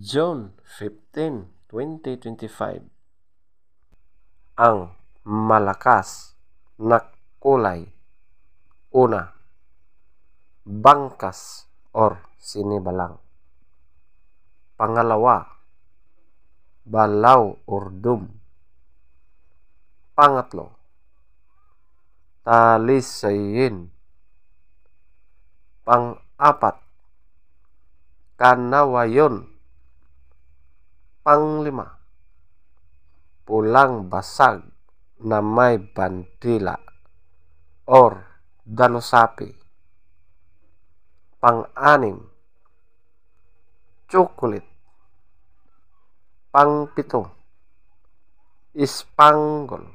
June 15, 2025. Ang malakas na kulay. Una, bangkas or sinibalang. Pangalawa, balaw or dum. Pangatlo, talisayin. Pang-apat, kanawayon. Panglima, pulang basag na may bandila or dalusapi. Pang-anim, chocolate. Pang-pito, ispanggol.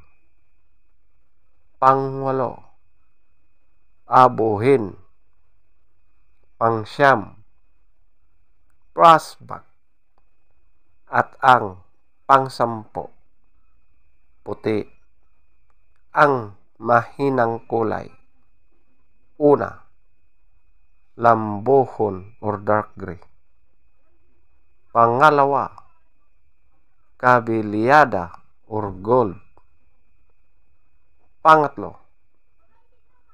Pang-walo, abuhin. Pang-siyam, prospect. At ang pang-sampo, puti. Ang mahinang kulay. Una, lambuhon or dark gray. Pangalawa, kabilyada or gold. Pangatlo,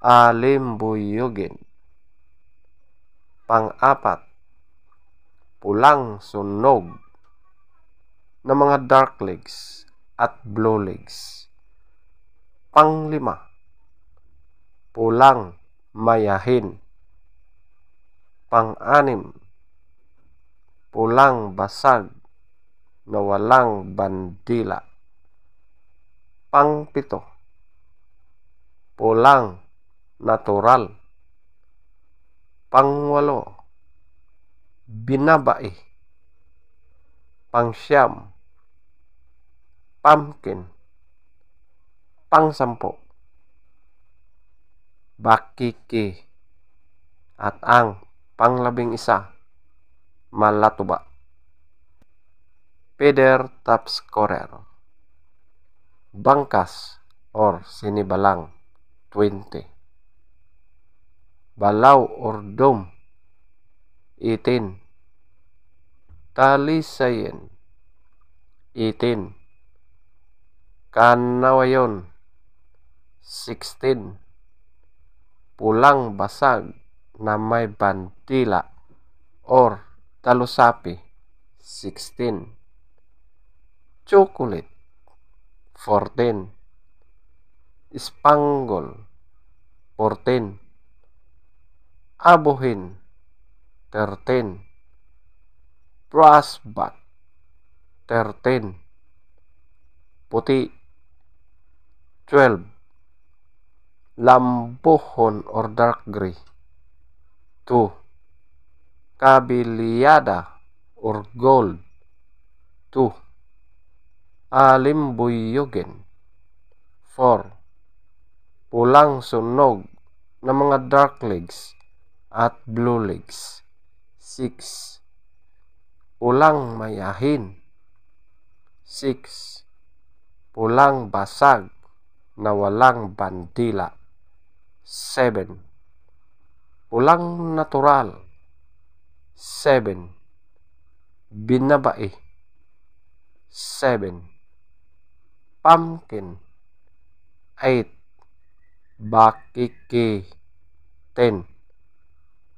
alimbuyugin. Pang-apat, pulang sunog na mga dark legs at blue legs. Panglima, pulang mayahin. Pang-anim, pulang basag na walang bandila. Pang-pito, pulang natural. Pang-walo, binabai. Pang-siyam, pumpkin. Pang-sampo, bakiki. At ang pang-labing-isa, malatuba. Feather top scorer. Bangkas or sinibalang, 20. Balaw or dome, 18. Talisayin, 18. Kanawayon, 16. Pulang basag na may bandila or talusapi, 16. Chocolate, 14. Spangle, 14. Abuhin, 13. Prospect, 13. Puti, 12. Lambuhon or dark gray, 2. Kabilyada or gold, 2. Alimbuyugin, 4. Pulang sunog na mga dark legs at blue legs, 6. Pulang mayahin, 6. Pulang basag na walang bandila, 7. Pulang natural, 7. Binabai, 7. Pumpkin, 8. Bakiki, 10.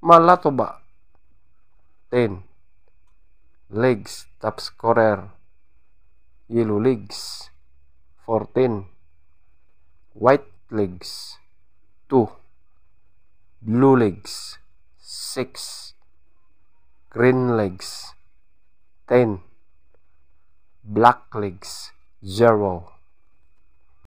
Malatuba, 10. Legs top scorer, yellow legs, 14. White legs, 2. Blue legs, 6. Green legs, 10. Black legs, 0.